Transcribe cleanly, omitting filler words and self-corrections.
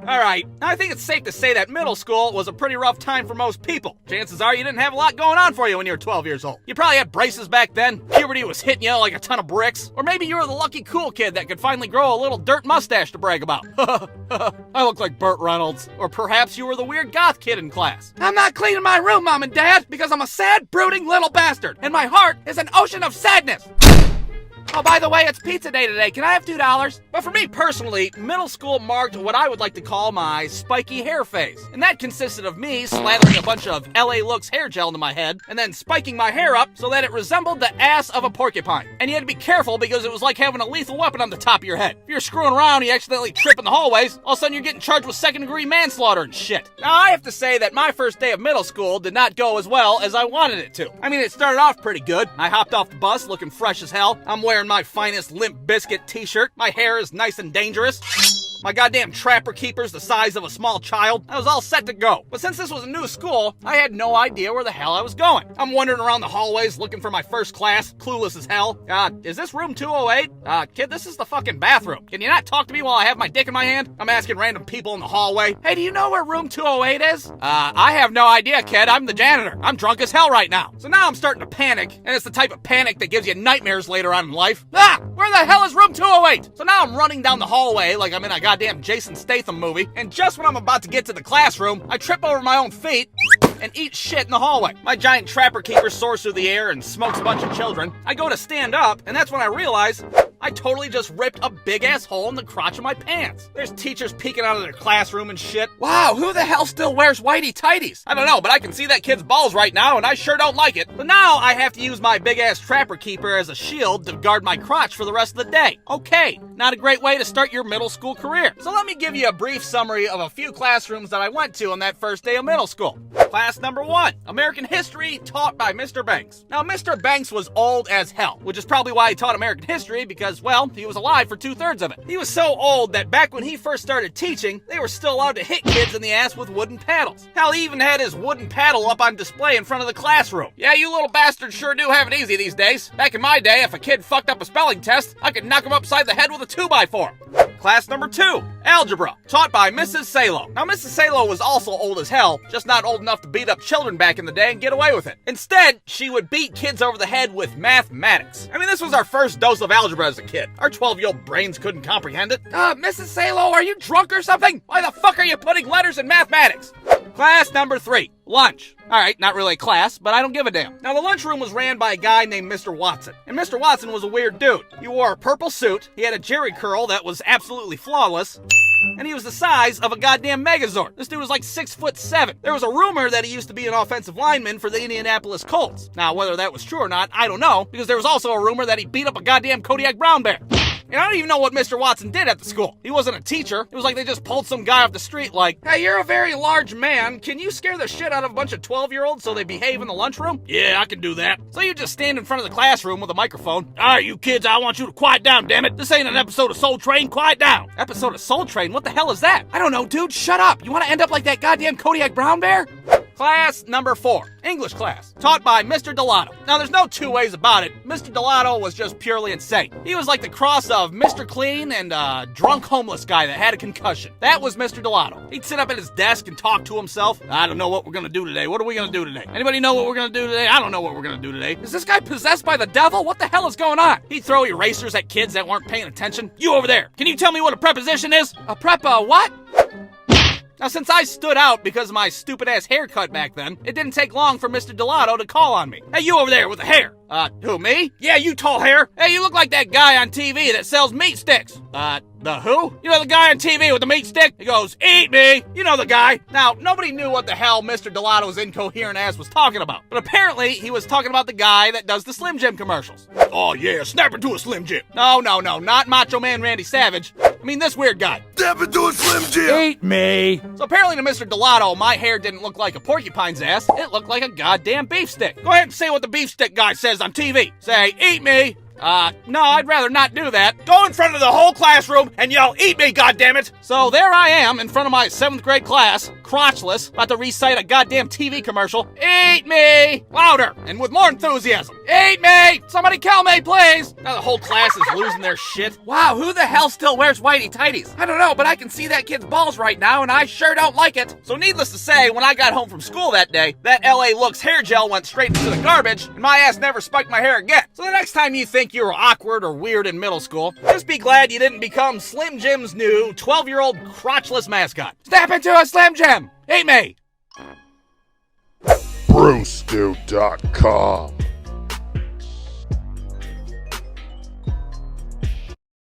Alright, I think it's safe to say that middle school was a pretty rough time for most people. Chances are you didn't have a lot going on for you when you were 12 years old. You probably had braces back then, puberty was hitting you like a ton of bricks, or maybe you were the lucky cool kid that could finally grow a little dirt mustache to brag about. I look like Burt Reynolds. Or perhaps you were the weird goth kid in class. I'm not cleaning my room, Mom and Dad, because I'm a sad, brooding little bastard, and my heart is an ocean of sadness. Oh, by the way, it's pizza day today. Can I have $2? But for me personally, middle school marked what I would like to call my spiky hair phase. And that consisted of me slathering a bunch of LA Looks hair gel into my head, and then spiking my hair up so that it resembled the ass of a porcupine. And you had to be careful because it was like having a lethal weapon on the top of your head. If you're screwing around, you accidentally trip in the hallways, all of a sudden you're getting charged with second-degree manslaughter and shit. Now, I have to say that my first day of middle school did not go as well as I wanted it to. I mean, it started off pretty good. I hopped off the bus looking fresh as hell. I'm wearing my finest Limp Bizkit t-shirt. My hair is nice and dangerous. My goddamn trapper keeper's the size of a small child. I was all set to go. But since this was a new school, I had no idea where the hell I was going. I'm wandering around the hallways looking for my first class, clueless as hell. Is this room 208? Kid, this is the fucking bathroom. Can you not talk to me while I have my dick in my hand? I'm asking random people in the hallway. Hey, do you know where room 208 is? I have no idea, kid. I'm the janitor. I'm drunk as hell right now. So now I'm starting to panic, and it's the type of panic that gives you nightmares later on in life. Where the hell is room 208? So now I'm running down the hallway like I'm in a goddamn Jason Statham movie, and just when I'm about to get to the classroom, I trip over my own feet and eat shit in the hallway. My giant trapper keeper soars through the air and smokes a bunch of children. I go to stand up, and that's when I realize I totally just ripped a big-ass hole in the crotch of my pants. There's teachers peeking out of their classroom and shit. Wow, who the hell still wears whitey-tighties? I don't know, but I can see that kid's balls right now, and I sure don't like it. But now I have to use my big-ass trapper keeper as a shield to guard my crotch for the rest of the day. Okay, not a great way to start your middle school career. So let me give you a brief summary of a few classrooms that I went to on that first day of middle school. Class number 1, American History, taught by Mr. Banks. Now, Mr. Banks was old as hell, which is probably why he taught American History, because, well, he was alive for 2/3 of it. He was so old that back when he first started teaching, they were still allowed to hit kids in the ass with wooden paddles. Hell, he even had his wooden paddle up on display in front of the classroom. Yeah, you little bastards sure do have it easy these days. Back in my day, if a kid fucked up a spelling test, I could knock him upside the head with a 2x4. Class number 2, Algebra, taught by Mrs. Salo. Now, Mrs. Salo was also old as hell, just not old enough to beat up children back in the day and get away with it. Instead, she would beat kids over the head with mathematics. I mean, this was our first dose of algebra as a kid. Our 12-year-old brains couldn't comprehend it. Mrs. Salo, are you drunk or something? Why the fuck are you putting letters in mathematics? Class number 3, lunch. Alright, not really a class, but I don't give a damn. Now, the lunchroom was ran by a guy named Mr. Watson. And Mr. Watson was a weird dude. He wore a purple suit, he had a jerry curl that was absolutely flawless, and he was the size of a goddamn Megazord. This dude was like 6'7". There was a rumor that he used to be an offensive lineman for the Indianapolis Colts. Now, whether that was true or not, I don't know, because there was also a rumor that he beat up a goddamn Kodiak brown bear. And I don't even know what Mr. Watson did at the school. He wasn't a teacher. It was like they just pulled some guy off the street like, hey, you're a very large man. Can you scare the shit out of a bunch of 12-year-olds so they behave in the lunchroom? Yeah, I can do that. So you just stand in front of the classroom with a microphone. All right, you kids, I want you to quiet down, damn it. This ain't an episode of Soul Train. Quiet down. Episode of Soul Train? What the hell is that? I don't know, dude. Shut up. You want to end up like that goddamn Kodiak brown bear? Class number 4, English class, taught by Mr. Delato. Now, there's no two ways about it. Mr. Delato was just purely insane. He was like the cross of Mr. Clean and a drunk homeless guy that had a concussion. That was Mr. Delato. He'd sit up at his desk and talk to himself. I don't know what we're gonna do today. What are we gonna do today? Anybody know what we're gonna do today? I don't know what we're gonna do today. Is this guy possessed by the devil? What the hell is going on? He'd throw erasers at kids that weren't paying attention. You over there, can you tell me what a preposition is? A what? Now, since I stood out because of my stupid-ass haircut back then, it didn't take long for Mr. Delato to call on me. Hey, you over there with the hair. Who, me? Yeah, you tall hair. Hey, you look like that guy on TV that sells meat sticks. The who? You know the guy on TV with the meat stick? He goes, eat me. You know the guy. Now, nobody knew what the hell Mr. Delato's incoherent ass was talking about. But apparently, he was talking about the guy that does the Slim Jim commercials. Oh, yeah, snap into a Slim Jim. No, not Macho Man Randy Savage. I mean, this weird guy. Snap into a Slim Jim. Eat me. So apparently to Mr. Delato, my hair didn't look like a porcupine's ass. It looked like a goddamn beef stick. Go ahead and say what the beef stick guy says on TV. Say, eat me. No, I'd rather not do that. Go in front of the whole classroom and yell, eat me, goddammit! So there I am in front of my 7th grade class, crotchless, about to recite a goddamn TV commercial. Eat me! Louder, and with more enthusiasm. Eat me! Somebody kill me, please! Now the whole class is losing their shit. Wow, who the hell still wears whitey tighties? I don't know, but I can see that kid's balls right now, and I sure don't like it. So needless to say, when I got home from school that day, that LA Looks hair gel went straight into the garbage, and my ass never spiked my hair again. So the next time you think you were awkward or weird in middle school, just be glad you didn't become Slim Jim's new 12-year-old crotchless mascot. Step into a Slim Jim! Eat me! Brewstew.com